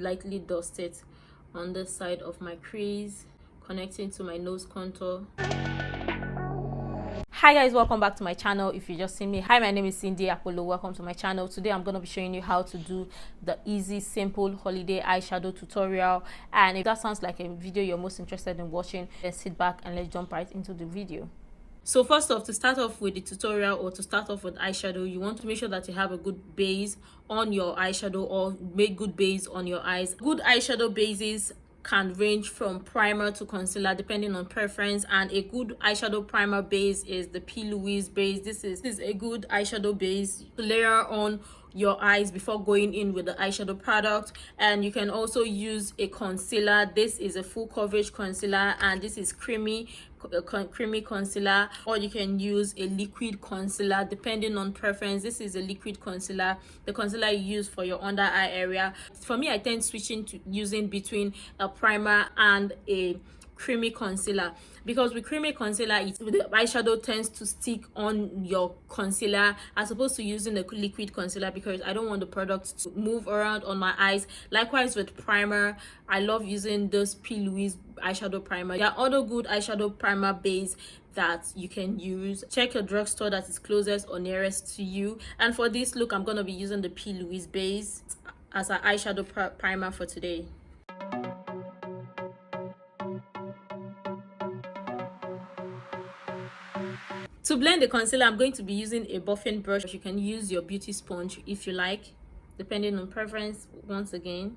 lightly dust it on the side of my crease, connecting to my nose contour. Hi guys, welcome back to my channel. If you just see me, hi, my name is Sindy Akpolo. Welcome to my channel. Today I'm going to be showing you how to do the easy, simple holiday eyeshadow tutorial. And if that sounds like a video you're most interested in watching, then sit back and let's jump right into the video. So first off, to start off with the tutorial, or to start off with eyeshadow, you want to make sure that you have a good base on your eyeshadow, or make good base on your eyes. Good eyeshadow bases can range from primer to concealer depending on preference, and a good eyeshadow primer base is the P. Louise base. This is a good eyeshadow base to layer on your eyes before going in with the eyeshadow product. And you can also use a concealer. This is a full coverage concealer, and this is creamy concealer, or you can use a liquid concealer depending on preference. This is a liquid concealer, the concealer you use for your under eye area. For me, I tend switching to using between a primer and a creamy concealer, because with creamy concealer, the eyeshadow tends to stick on your concealer as opposed to using a liquid concealer, because I don't want the product to move around on my eyes. Likewise with primer, I love using this P. Louise eyeshadow primer. There are other good eyeshadow primer base that you can use. Check your drugstore that is closest or nearest to you. And for this look, I'm going to be using the P. Louise base as an eyeshadow primer for today. To blend the concealer, I'm going to be using a buffing brush. You can use your beauty sponge if you like, depending on preference, once again.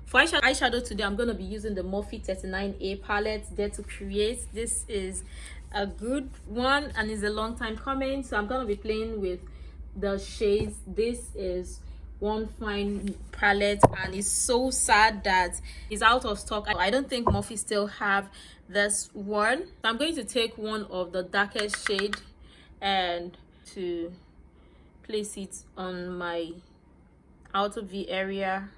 For eyeshadow today, I'm going to be using the Morphe 39A palette, Dare to Create. This is a good one and is a long time coming, so I'm going to be playing with the shades. This is one fine palette, and it's so sad that it's out of stock. I don't think Morphe still have this one. So I'm going to take one of the darkest shade and to place it on my outer V area.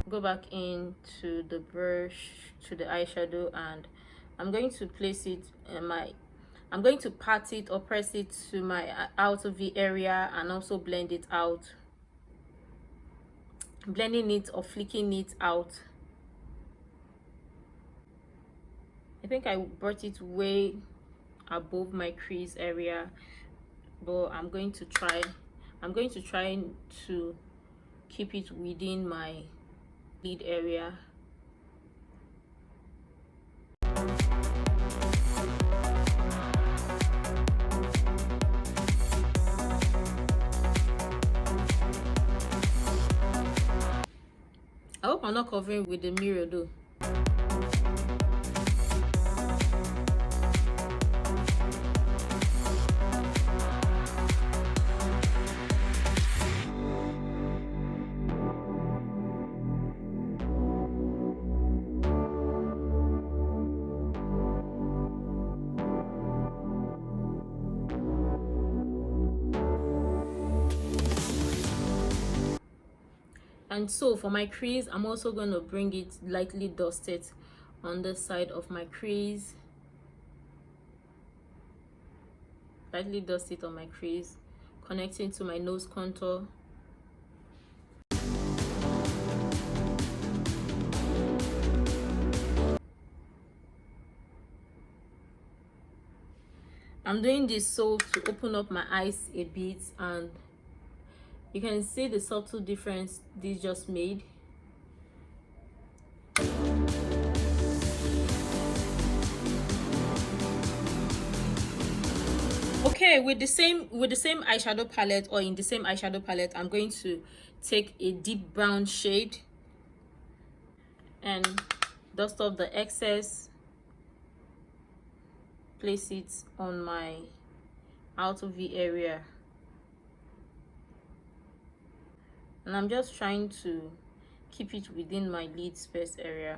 Go back into the brush to the eyeshadow, and I'm going to place it in I'm going to pat it or press it to my outer V area, and also blend it out, blending it or flicking it out. I think I brought it way above my crease area, but I'm going to try to keep it within my lid area. I hope I'm not covering with the mirror though. And so for my crease, I'm also going to bring it lightly dusted on the side of my crease. Lightly dust it on my crease, connecting to my nose contour. I'm doing this so to open up my eyes a bit, and you can see the subtle difference this just made. Okay, with the same eyeshadow palette, or in the same eyeshadow palette, I'm going to take a deep brown shade and dust off the excess, place it on my outer V area, and I'm just trying to keep it within my lid space area.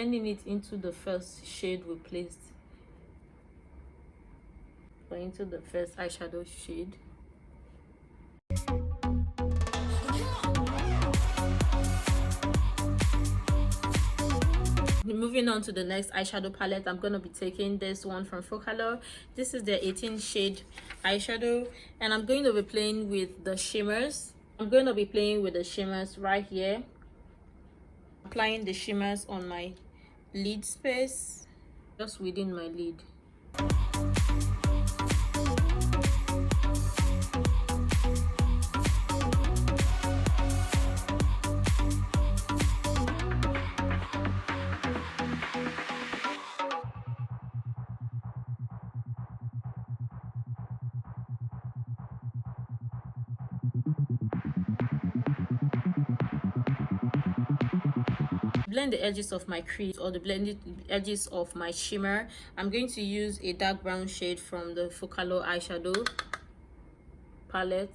blending it into the first shade we placed, or into the first eyeshadow shade. Moving on to the next eyeshadow palette, I'm going to be taking this one from Focalor. This is the 18 shade eyeshadow, and I'm going to be playing with the shimmers. I'm going to be playing with the shimmers right here, applying the shimmers on my lid space, just within my lid. Blend the edges of my crease, or the blended edges of my shimmer. I'm going to use a dark brown shade from the Focalor eyeshadow palette.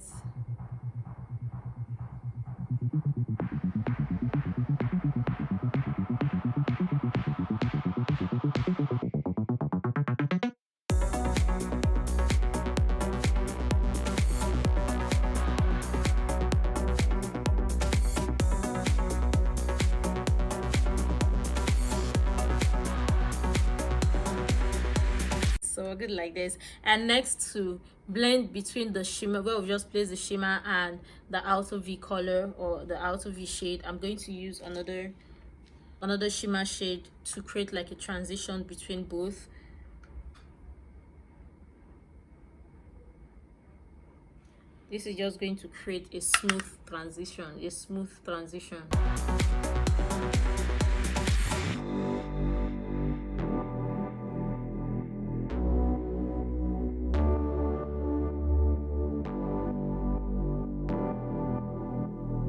So good, like this. And next, to blend between the shimmer where we just placed the shimmer and the outer V color, or the outer V shade, I'm going to use another shimmer shade to create like a transition between both. This is just going to create a smooth transition.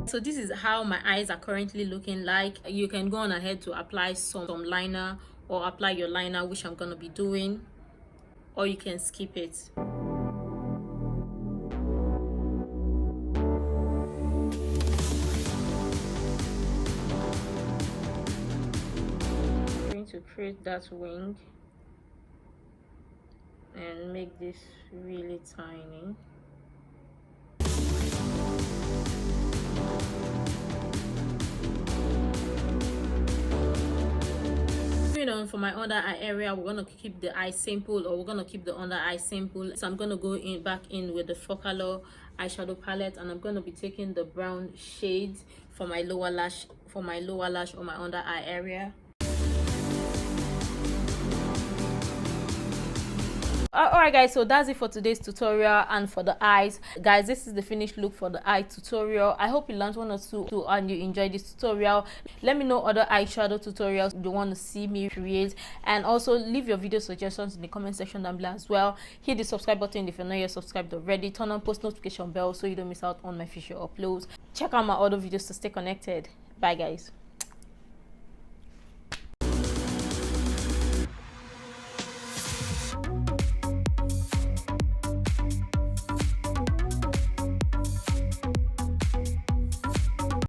So this is how my eyes are currently looking like. You can go on ahead to apply some liner, or apply your liner, which I'm going to be doing, or you can skip it. I'm going to create that wing and make this really tiny. On for my under eye area, we're going to keep the eye simple, or we're going to keep the under eye simple. So I'm going to go back in with the Focalor eyeshadow palette, and I'm going to be taking the brown shades for my lower lash or my under eye area. Alright guys, so that's it for today's tutorial and for the eyes. Guys, this is the finished look for the eye tutorial. I hope you learned one or two and you enjoyed this tutorial. Let me know other eyeshadow tutorials you want to see me create, and also leave your video suggestions in the comment section down below as well. Hit the subscribe button if you're not yet subscribed already. Turn on post notification bell so you don't miss out on my future uploads. Check out my other videos to stay connected. Bye guys.